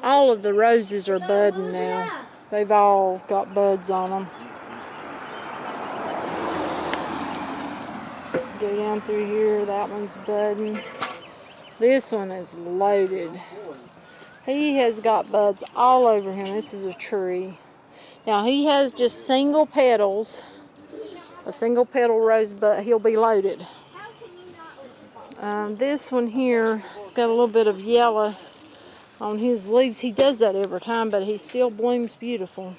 All of the roses are budding now. They've all got buds on them. Go down through here, that one's budding. This one is loaded. He has got buds all over him. This is a tree. Now he has just single petals, a single petal rose, but he'll be loaded. This one here has got a little bit of yellow on his leaves. He does that every time, but he still blooms beautiful.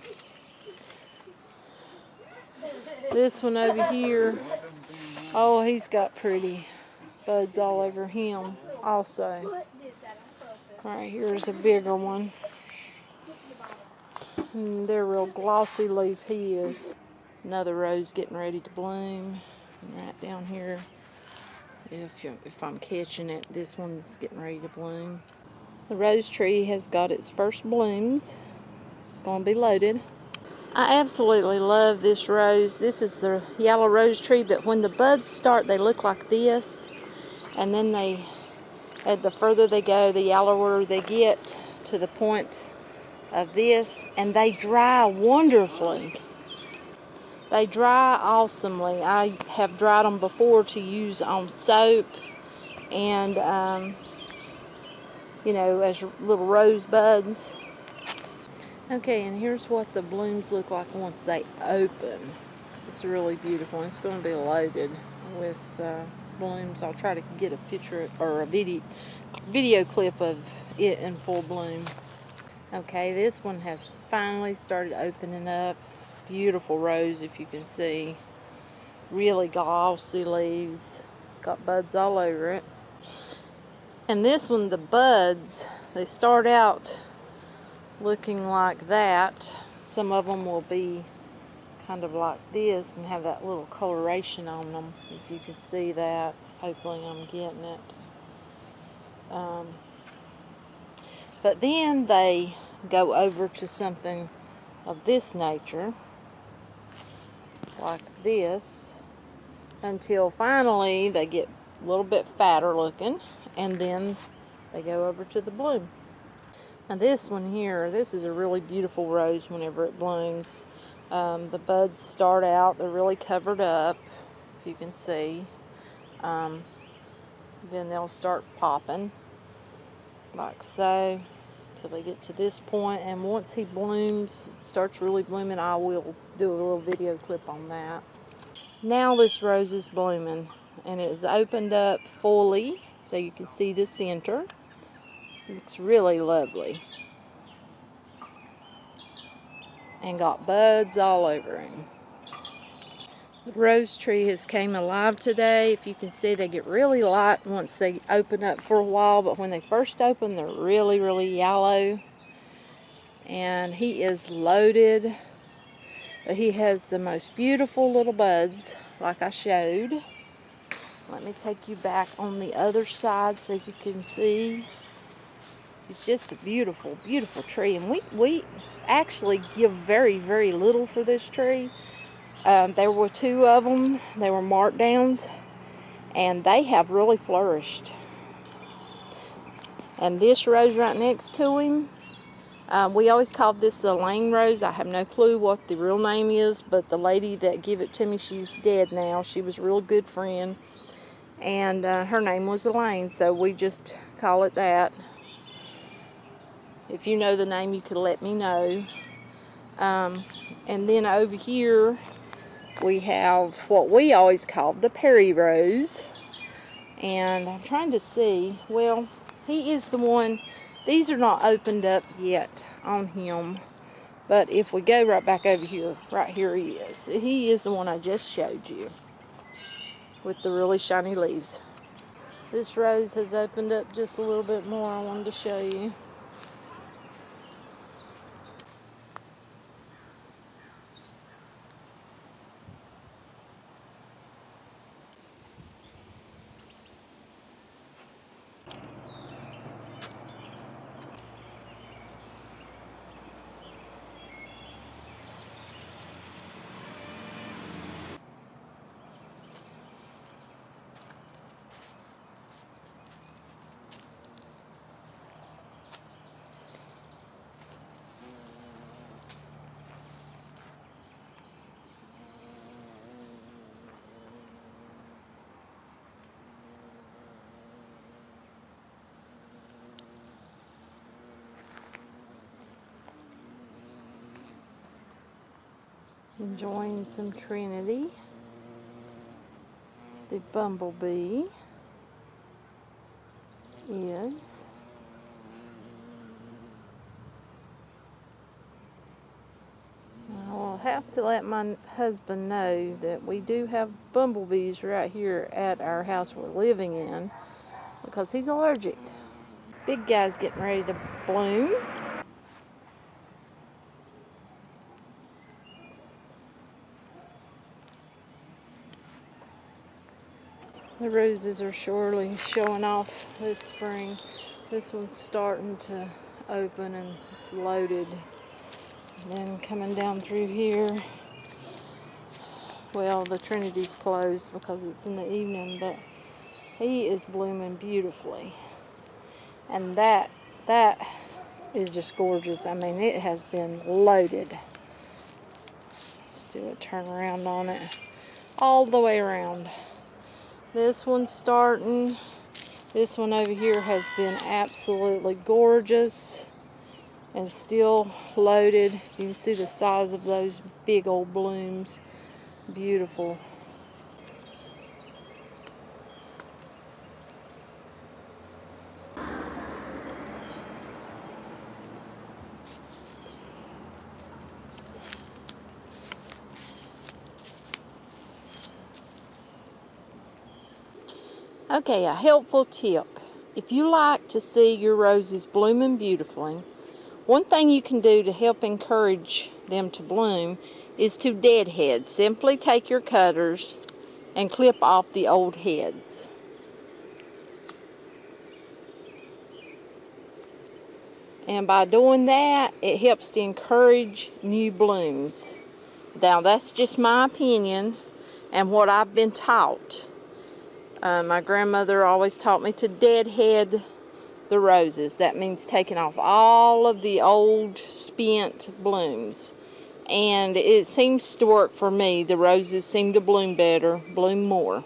This one over here, oh, he's got pretty buds all over him also. Alright, here's a bigger one. And they're real glossy leaf he is. Another rose getting ready to bloom. And right down here, if I'm catching it, this one's getting ready to bloom. The rose tree has got its first blooms. It's going to be loaded. I absolutely love this rose. This is the yellow rose tree, but when the buds start, they look like this. And then the further they go, the yellower they get to the point of this. And they dry wonderfully. They dry awesomely. I have dried them before to use on soap and, you know, as little rose buds. Okay, and here's what the blooms look like once they open. It's really beautiful. It's going to be loaded with blooms. I'll try to get a picture or a video clip of it in full bloom. Okay, this one has finally started opening up. Beautiful rose, if you can see. Really glossy leaves. Got buds all over it. And this one, the buds, they start out looking like that. Some of them will be kind of like this and have that little coloration on them, if you can see that. Hopefully I'm getting it. But then they go over to something of this nature, like this, until finally they get a little bit fatter looking, and then they go over to the bloom. Now this one here, this is a really beautiful rose whenever it blooms. The buds start out, they're really covered up, if you can see. Then they'll start popping, like so, till they get to this point. And once he blooms, starts really blooming, I will do a little video clip on that. Now this rose is blooming, and it is opened up fully, so you can see the center. It's really lovely. And got buds all over him. The rose tree has came alive today. If you can see, they get really light once they open up for a while, but when they first open, they're really, really yellow. And he is loaded, but he has the most beautiful little buds, like I showed. Let me take you back on the other side so you can see. It's just a beautiful, beautiful tree. And we actually give very, very little for this tree. There were 2 of them. They were markdowns, and they have really flourished. And this rose right next to him, we always called this the Lane Rose. I have no clue what the real name is, but the lady that gave it to me, she's dead now. She was a real good friend, and her name was Elaine, so we just call it that. If you know the name, you could let me know. And then over here, we have what we always called the Perry Rose. And I'm trying to see, well, he is the one. These are not opened up yet on him. But if we go right back over here, right here he is. He is the one I just showed you, with the really shiny leaves. This rose has opened up just a little bit more. I wanted to show you. Enjoying some Trinity. The bumblebee is I will have to let my husband know that we do have bumblebees right here at our house we're living in because he's allergic. Big guy's getting ready to bloom. The roses are surely showing off this spring. This one's starting to open and it's loaded. And then coming down through here, well, the Trinity's closed because it's in the evening, but he is blooming beautifully. And that is just gorgeous. I mean, it has been loaded. Let's do a turn around on it. All the way around. This one's starting. This one over here has been absolutely gorgeous and still loaded. You can see the size of those big old blooms. Beautiful. Okay, a helpful tip. If you like to see your roses blooming beautifully, one thing you can do to help encourage them to bloom is to deadhead. Simply take your cutters and clip off the old heads. And by doing that, it helps to encourage new blooms. Now, that's just my opinion and what I've been taught. My grandmother always taught me to deadhead the roses. That means taking off all of the old spent blooms. And it seems to work for me. The roses seem to bloom better, bloom more.